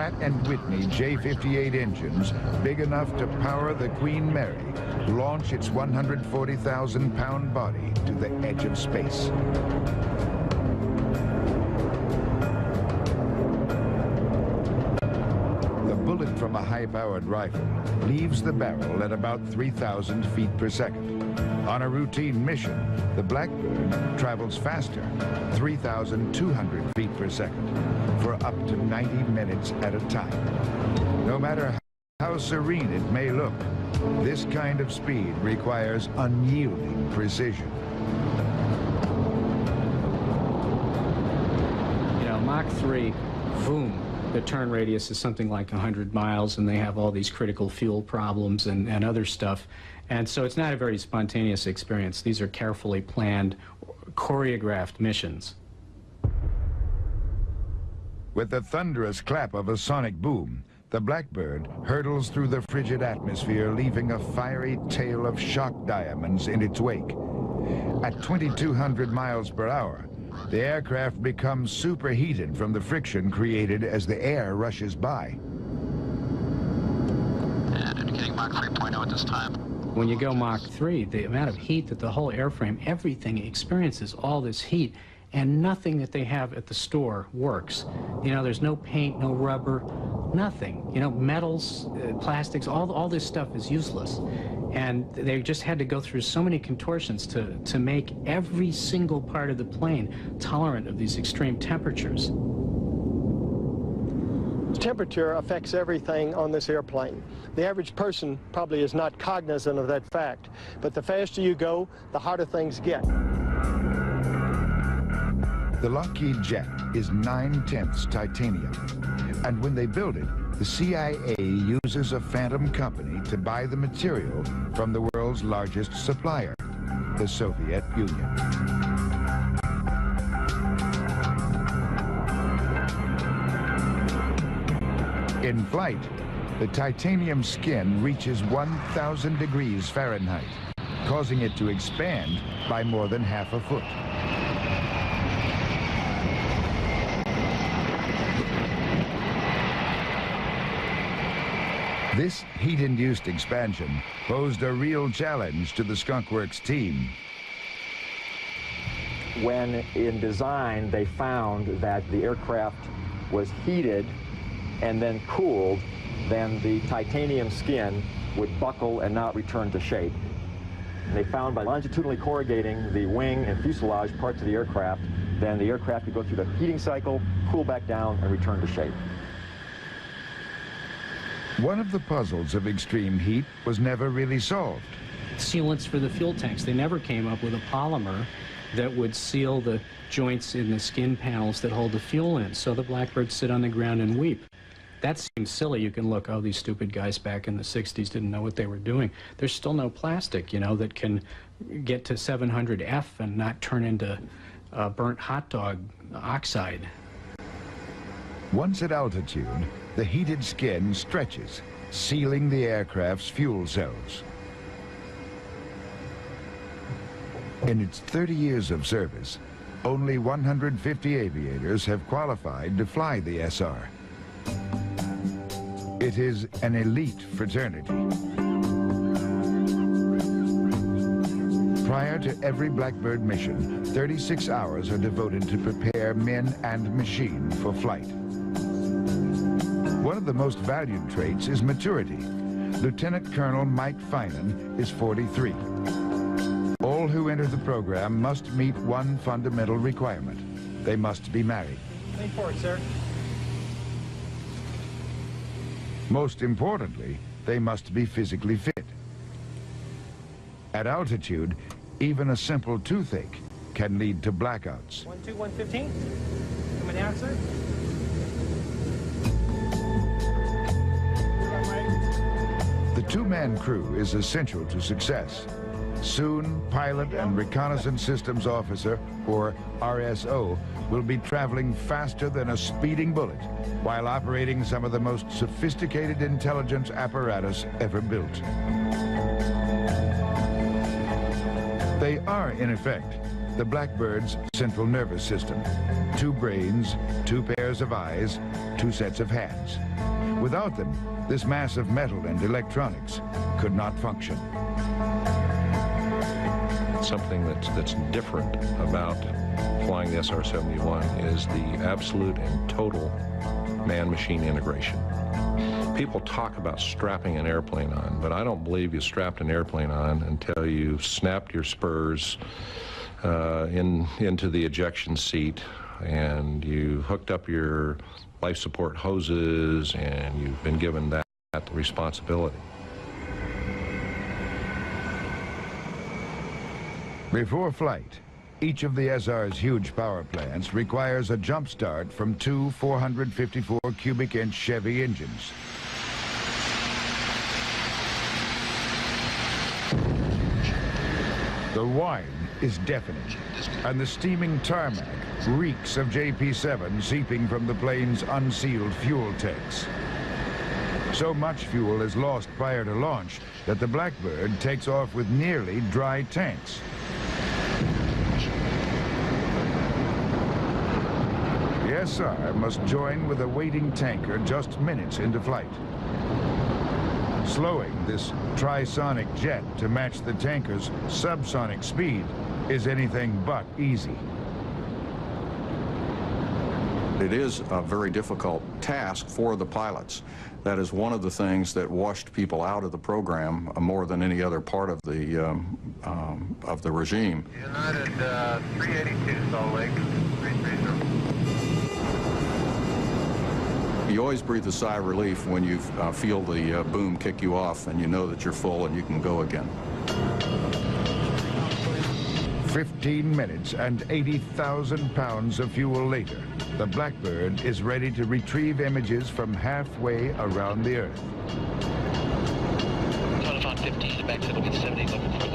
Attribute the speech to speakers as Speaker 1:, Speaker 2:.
Speaker 1: Pratt & Whitney J-58 engines, big enough to power the Queen Mary, launch its 140,000-pound body to the edge of space. The bullet from a high-powered rifle leaves the barrel at about 3,000 feet per second. On a routine mission, the Blackbird travels faster, 3,200 feet per second, for up to 90 minutes at a time. No matter how serene it may look, this kind of speed requires unyielding precision.
Speaker 2: You know, Mach 3, boom. The turn radius is something like 100 miles, and they have all these critical fuel problems and other stuff. And so it's not a very spontaneous experience. These are carefully planned, choreographed missions.
Speaker 1: With the thunderous clap of a sonic boom, the Blackbird hurtles through the frigid atmosphere, leaving a fiery tail of shock diamonds in its wake. At 2,200 miles per hour, the aircraft becomes superheated from the friction created as the air rushes by.
Speaker 3: And indicating Mach 3.0 at this time.
Speaker 2: When you go Mach 3, the amount of heat that the whole airframe, everything experiences all this heat, and nothing that they have at the store works. You know, there's no paint, no rubber, nothing. You know, metals, plastics, all this stuff is useless. And they just had to go through so many contortions to make every single part of the plane tolerant of these extreme temperatures.
Speaker 4: Temperature affects everything on this airplane. The average person probably is not cognizant of that fact, but the faster you go, the harder things get.
Speaker 1: The Lockheed jet is 9/10 titanium, and when they build it, the CIA uses a phantom company to buy the material from the world's largest supplier, the Soviet Union. In flight, the titanium skin reaches 1,000 degrees Fahrenheit, causing it to expand by more than half a foot. This heat-induced expansion posed a real challenge to the Skunk Works team.
Speaker 5: When in design they found that the aircraft was heated and then cooled, then the titanium skin would buckle and not return to shape. And they found by longitudinally corrugating the wing and fuselage parts of the aircraft, then the aircraft could go through the heating cycle, cool back down, and return to shape.
Speaker 1: One of the puzzles of extreme heat was never really solved.
Speaker 2: Sealants for the fuel tanks. They never came up with a polymer that would seal the joints in the skin panels that hold the fuel in. So the Blackbirds sit on the ground and weep. That seems silly. You can look, oh, these stupid guys back in the 60s didn't know what they were doing. There's still no plastic, you know, that can get to 700F and not turn into burnt hot dog oxide.
Speaker 1: Once at altitude, the heated skin stretches, sealing the aircraft's fuel cells. In its 30 years of service, only 150 aviators have qualified to fly the SR. It is an elite fraternity. Prior to every Blackbird mission, 36 hours are devoted to prepare men and machine for flight. One of the most valued traits is maturity. Lieutenant Colonel Mike Finan is 43. All who enter the program must meet one fundamental requirement. They must be married.
Speaker 4: Lean forward, sir.
Speaker 1: Most importantly, they must be physically fit. At altitude, even a simple toothache can lead to blackouts.
Speaker 4: 115. Coming down, sir.
Speaker 1: The two-man crew is essential to success. Soon, pilot and reconnaissance systems officer, or RSO, will be traveling faster than a speeding bullet while operating some of the most sophisticated intelligence apparatus ever built. They are, in effect, the Blackbird's central nervous system. 2 brains, 2 pairs of eyes, 2 2 sets of hands. Without them, this mass of metal and electronics could not function.
Speaker 6: Something that's different about flying the SR-71 is the absolute and total man-machine integration. People talk about strapping an airplane on, but I don't believe you strapped an airplane on until you snapped your spurs into the ejection seat, and you hooked up your life support hoses, and you've been given that responsibility.
Speaker 1: Before flight, each of the SR's huge power plants requires a jump start from 2 454 cubic inch Chevy engines. The whine is deafening, and the steaming tarmac reeks of JP-7 seeping from the plane's unsealed fuel tanks. So much fuel is lost prior to launch that the Blackbird takes off with nearly dry tanks. The SR must join with a waiting tanker just minutes into flight. Slowing this trisonic jet to match the tanker's subsonic speed is anything but easy.
Speaker 7: It is a very difficult task for the pilots. That is one of the things that washed people out of the program more than any other part of the regime.
Speaker 3: United 382 Salt Lake, 330.
Speaker 7: You always breathe a sigh of relief when you feel the boom kick you off and you know that you're full and you can go again.
Speaker 1: 15 minutes and 80,000 pounds of fuel later, the Blackbird is ready to retrieve images from halfway around the Earth.
Speaker 3: Telephone 15, the back 70, looking for